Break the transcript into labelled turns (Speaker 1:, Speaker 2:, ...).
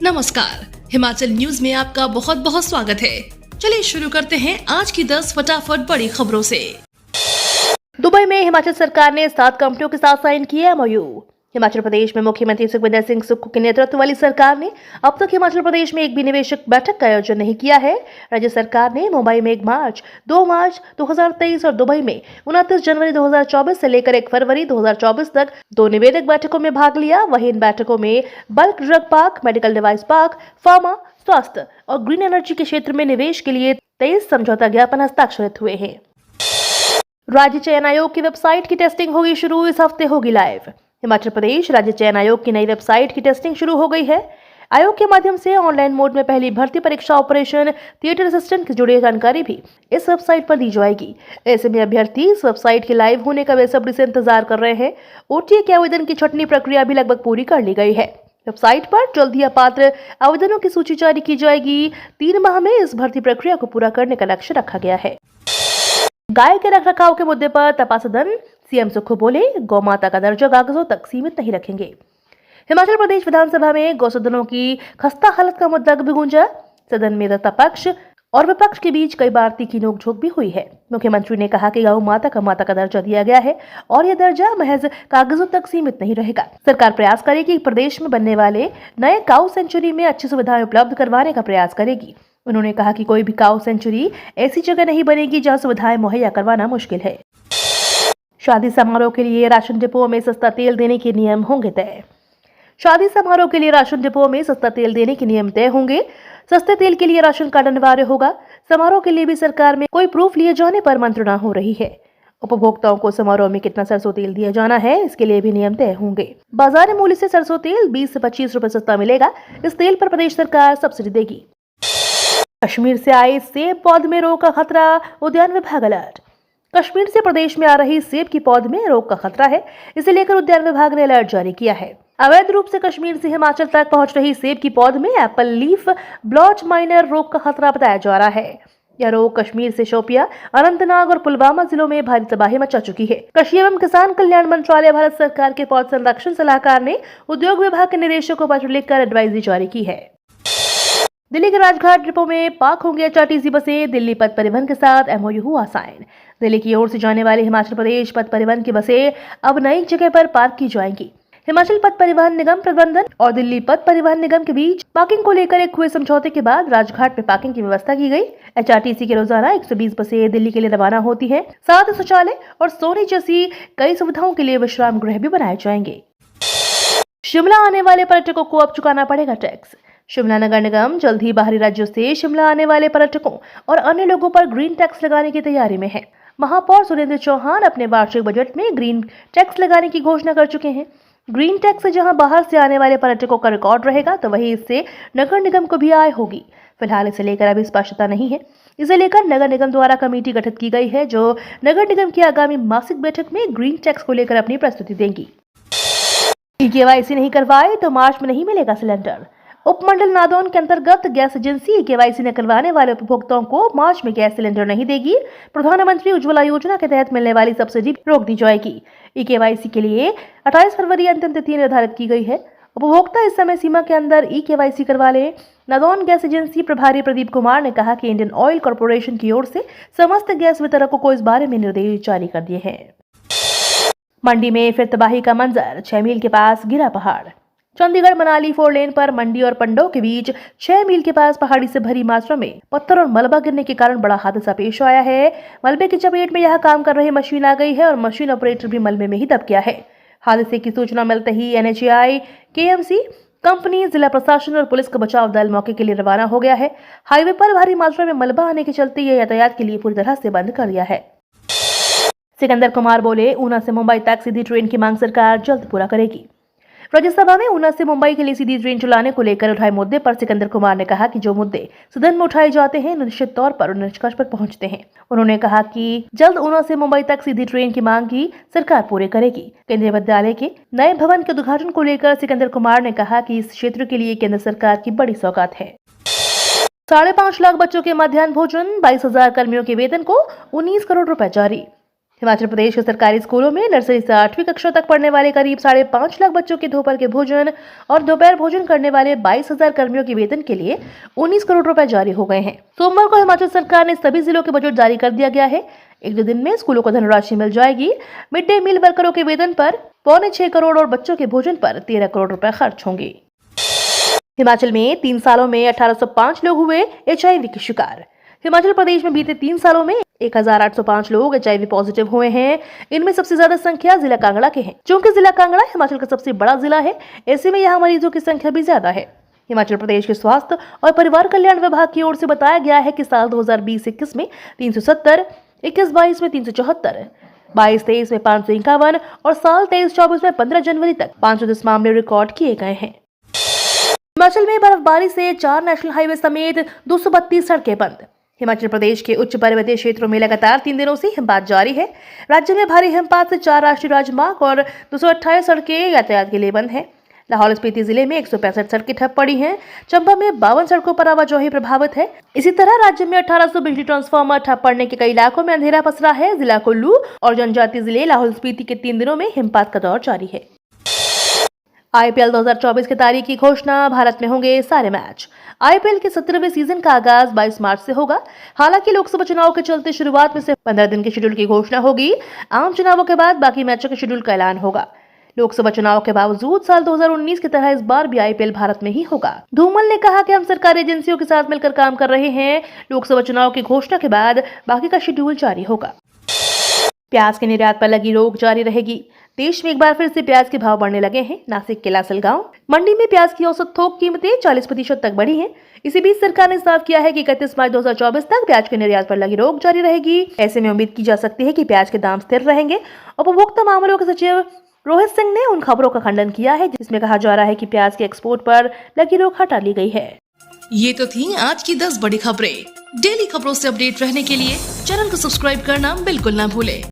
Speaker 1: नमस्कार, हिमाचल न्यूज में आपका बहुत बहुत स्वागत है। चलिए शुरू करते हैं आज की 10 फटाफट बड़ी खबरों से। दुबई में हिमाचल सरकार ने 7 कंपनियों के साथ साइन किया MOU। हिमाचल प्रदेश में मुख्यमंत्री सुखविंदर सिंह सुक्खू के नेतृत्व वाली सरकार ने अब तक हिमाचल प्रदेश में एक भी निवेशक बैठक का आयोजन नहीं किया है। राज्य सरकार ने मुंबई में 1 मार्च, 2 मार्च 2023 और दुबई में 29 जनवरी 2024 से लेकर 1 फरवरी 2024 तक 2 निवेदक बैठकों में भाग लिया। वहीं इन बैठकों में bulk drug park, medical device park, pharma, स्वास्थ्य और ग्रीन एनर्जी के क्षेत्र में निवेश के लिए 23 समझौता ज्ञापन हस्ताक्षरित हुए हैं। राज्य चयन आयोग की वेबसाइट की टेस्टिंग होगी शुरू, इस हफ्ते होगी लाइव। हिमाचल प्रदेश राज्य चयन आयोग की नई वेबसाइट की टेस्टिंग शुरू हो गई है। आयोग के माध्यम से ऑनलाइन मोड में पहली भर्ती परीक्षा ऑपरेशन थिएटर असिस्टेंट से जुड़ी जानकारी भी इस वेबसाइट पर दी जाएगी। ऐसे में अभ्यर्थी इस वेबसाइट के लाइव होने का बेसब्री से इंतजार कर रहे हैं। OTA के आवेदन की छंटनी प्रक्रिया भी लगभग पूरी कर ली गई है। वेबसाइट पर जल्द ही अपात्र आवेदनों की सूची जारी की जाएगी। 3 माह में इस भर्ती प्रक्रिया को पूरा करने का लक्ष्य रखा गया है। गाय के रखरखाव के मुद्दे पर तपा सदन, सीएम सुक्खू बोले गौ माता का दर्जा कागजों तक सीमित नहीं रखेंगे। हिमाचल प्रदेश विधानसभा में गौसदनों की खस्ता हालत का मुद्दा भी गूंजा। सदन में सत्ता पक्ष और विपक्ष के बीच कई बार तीखी नोकझोंक भी हुई है। मुख्यमंत्री ने कहा कि गौ माता का दर्जा दिया गया है और यह दर्जा महज कागजों तक सीमित नहीं रहेगा। सरकार प्रयास करेगी कि प्रदेश में बनने वाले नए काऊ सेंचुरी में अच्छी सुविधाएं उपलब्ध करवाने का प्रयास करेगी। उन्होंने कहा कि कोई भी काऊ सेंचुरी ऐसी जगह नहीं बनेगी जहां सुविधाएं मुहैया करवाना मुश्किल है। शादी समारोह के लिए राशन डिपो में सस्ता तेल देने के नियम होंगे तय। शादी समारोह के लिए राशन डिपो में सस्ता तेल देने के नियम तय होंगे। सस्ते तेल के लिए राशन कार्ड अनिवार्य होगा। समारोह के लिए भी सरकार में कोई प्रूफ लिए जाने पर मंत्रणा हो रही है। उपभोक्ताओं को समारोह में कितना सरसों तेल दिया जाना है, इसके लिए भी नियम तय होंगे। बाजार मूल्य से सरसों तेल 20 से 25 रुपए सस्ता मिलेगा। इस तेल पर प्रदेश सरकार सब्सिडी देगी। कश्मीर से आए सेब पौध में रोग का खतरा, उद्यान विभाग अलर्ट। कश्मीर से प्रदेश में आ रही सेब की पौध में रोग का खतरा है, इसे लेकर उद्यान विभाग ने अलर्ट जारी किया है। अवैध रूप से कश्मीर से हिमाचल तक पहुंच रही सेब की पौध में एप्पल लीफ ब्लॉट माइनर रोग का खतरा बताया जा रहा है। यह रोग कश्मीर से शोपियां, अनंतनाग और पुलवामा जिलों में भारी तबाही मचा चुकी है। कृषि एवं किसान कल्याण मंत्रालय भारत सरकार के पौध संरक्षण सलाहकार ने उद्योग विभाग के निदेशक को पत्र लिखकर एडवाइजरी जारी की है। दिल्ली के राजघाट डिपो में पार्क होंगे HRTC बसें, दिल्ली पथ परिवहन के साथ MOU हुआ साइन। दिल्ली की ओर से जाने वाली हिमाचल प्रदेश पथ परिवहन की बसें अब नई जगह पर पार्क की जाएंगी। हिमाचल पथ परिवहन निगम प्रबंधन और दिल्ली पथ परिवहन निगम के बीच पार्किंग को लेकर एक हुए समझौते के बाद राजघाट में पार्किंग की व्यवस्था की गई। HRTC के रोजाना 120 बसें दिल्ली के लिए रवाना होती है। साथ ही शौचालय और सोने जैसी कई सुविधाओं के लिए विश्राम गृह भी बनाए जाएंगे। शिमला आने वाले पर्यटकों को अब चुकाना पड़ेगा टैक्स। शिमला नगर निगम जल्द ही बाहरी राज्यों से शिमला आने वाले पर्यटकों और अन्य लोगों पर ग्रीन टैक्स लगाने की तैयारी में है। महापौर सुरेंद्र चौहान अपने वार्षिक बजट में ग्रीन टैक्स लगाने की घोषणा कर चुके हैं। ग्रीन टैक्स से जहां बाहर से आने वाले पर्यटकों का रिकॉर्ड रहेगा, तो वहीं इससे नगर निगम को भी आय होगी। फिलहाल इसे लेकर अभी स्पष्टता नहीं है। इसे लेकर नगर निगम द्वारा कमेटी गठित की गई है, जो नगर निगम की आगामी मासिक बैठक में ग्रीन टैक्स को लेकर अपनी प्रस्तुति देंगी। KYC नहीं करवाए तो मार्च में नहीं मिलेगा सिलेंडर। उपमंडल नादौन के अंतर्गत गैस एजेंसी KYC न करवाने वाले उपभोक्ताओं को मार्च में गैस सिलेंडर नहीं देगी। प्रधानमंत्री उज्ज्वला योजना के तहत मिलने वाली सब्सिडी रोक दी जाएगी। KYC के लिए 28 फरवरी अंतिम तिथि निर्धारित की गई है। उपभोक्ता इस समय सीमा के अंदर KYC करवा ले। नादौन गैस एजेंसी प्रभारी प्रदीप कुमार ने कहा कि इंडियन ऑयल कॉर्पोरेशन की ओर से समस्त गैस वितरकों को इस बारे में निर्देश जारी कर दिए हैं। मंडी में फिर तबाही का मंजर, 6 मील के पास गिरा पहाड़। चंडीगढ़ मनाली 4 लेन पर मंडी और पंडो के बीच 6 मील के पास पहाड़ी से भरी मात्रा में पत्थर और मलबा गिरने के कारण बड़ा हादसा पेश आया है। मलबे की चपेट में यह काम कर रही मशीन आ गई है और मशीन ऑपरेटर भी मलबे में ही दब गया है। हादसे की सूचना मिलते ही NHAI, KMC कंपनी, जिला प्रशासन और पुलिस का बचाव दल मौके के लिए रवाना हो गया है। हाईवे पर भारी मात्रा में मलबा आने के चलते यह यातायात के लिए पूरी तरह से बंद कर दिया है। सिकंदर कुमार बोले, ऊना से मुंबई तक सीधी ट्रेन की मांग सरकार जल्द पूरा करेगी। राज्यसभा में ऊना से मुंबई के लिए सीधी ट्रेन चलाने को लेकर उठाए मुद्दे पर सिकंदर कुमार ने कहा कि जो मुद्दे सदन में उठाए जाते हैं निश्चित तौर पर निष्कर्ष पर पहुंचते हैं। उन्होंने कहा कि जल्द ऊना से मुंबई तक सीधी ट्रेन की मांग की सरकार पूरी करेगी। केंद्रीय विद्यालय के नए भवन के उद्घाटन को लेकर सिकंदर कुमार ने कहा कि इस क्षेत्र के लिए केंद्र सरकार की बड़ी सौगात है। 5.5 लाख बच्चों के मध्याह्न भोजन, 22,000 कर्मियों के वेतन को 19 करोड़ रुपए जारी। हिमाचल प्रदेश के सरकारी स्कूलों में नर्सरी से 8वीं कक्षा तक पढ़ने वाले करीब 5.5 लाख बच्चों के दोपहर के भोजन और दोपहर भोजन करने वाले 22,000 कर्मियों के वेतन के लिए 19 करोड़ रुपए जारी हो गए हैं। सोमवार को हिमाचल सरकार ने सभी जिलों के बजट जारी कर दिया गया है। 1-2 दिन में स्कूलों को धनराशि मिल जाएगी। मिड डे मील वर्करों के वेतन पर 6.25 करोड़ और बच्चों के भोजन पर 13 करोड़ रुपए खर्च होंगे। हिमाचल में 3 सालों में 1805 लोग हुए HIV के शिकार। हिमाचल प्रदेश में बीते 3 सालों में 1805 लोग HIV पॉजिटिव हुए हैं। इनमें सबसे ज्यादा संख्या जिला कांगड़ा के हैं। चूंकि जिला कांगड़ा हिमाचल का सबसे बड़ा जिला है, ऐसे में यहाँ मरीजों की संख्या भी ज्यादा है। हिमाचल प्रदेश के स्वास्थ्य और परिवार कल्याण विभाग की ओर से बताया गया है कि साल 2020-21 में 370, 21-22 में 374, 22-23 में 551 और साल 23-24 में 15 जनवरी तक 510 मामले रिकॉर्ड किए गए हैं। हिमाचल में बर्फबारी से 4 नेशनल हाईवे समेत 232 सड़कें बंद। हिमाचल प्रदेश के उच्च पर्वतीय क्षेत्रों में लगातार 3 दिनों से हिमपात जारी है। राज्य में भारी हिमपात से 4 राष्ट्रीय राजमार्ग और 228 सड़कें यातायात के लिए बंद हैं। लाहौल स्पीति जिले में 165 सड़कें ठप पड़ी हैं। चंबा में 52 सड़कों पर आवाजाही प्रभावित है। इसी तरह राज्य में 1800 बिजली ट्रांसफार्मर ठप पड़ने के कई इलाकों में अंधेरा पसरा है। जिला कुल्लू और जनजातीय जिले लाहौल स्पीति के 3 दिनों में हिमपात का दौर जारी है। IPL 2024 की तारीख की घोषणा। भारत में होंगे सारे मैच। IPL के 17वें सीजन का आगाज 22 मार्च से होगा। हालांकि लोकसभा चुनाव के चलते शुरुआत में से 15 दिन के शेड्यूल की घोषणा होगी। आम चुनावों के बाद बाकी मैचों के शेड्यूल का ऐलान होगा। लोकसभा चुनाव के बावजूद साल 2019 की तरह इस बार भी IPL भारत में ही होगा। धूमल ने कहा कि हम सरकारी एजेंसियों के साथ मिलकर काम कर रहे हैं। लोकसभा चुनाव की घोषणा के बाद बाकी का शेड्यूल जारी होगा। प्याज के निर्यात पर लगी रोक जारी रहेगी। देश में एक बार फिर से प्याज के भाव बढ़ने लगे हैं। नासिक के लासलगांव मंडी में प्याज की औसत थोक कीमतें 40% तक बढ़ी हैं। इसी बीच सरकार ने साफ किया है कि 31 मार्च 2024 तक प्याज के निर्यात पर लगी रोक जारी रहेगी। ऐसे में उम्मीद की जा सकती है कि प्याज के दाम स्थिर रहेंगे। उपभोक्ता मामलों के सचिव रोहित सिंह ने उन खबरों का खंडन किया है जिसमें कहा जा रहा है कि प्याज के एक्सपोर्ट पर लगी रोक हटा ली गई है।
Speaker 2: ये तो थी आज की 10 बड़ी खबरें। डेली खबरों से अपडेट रहने के लिए चैनल को सब्सक्राइब करना बिल्कुल ना भूलें।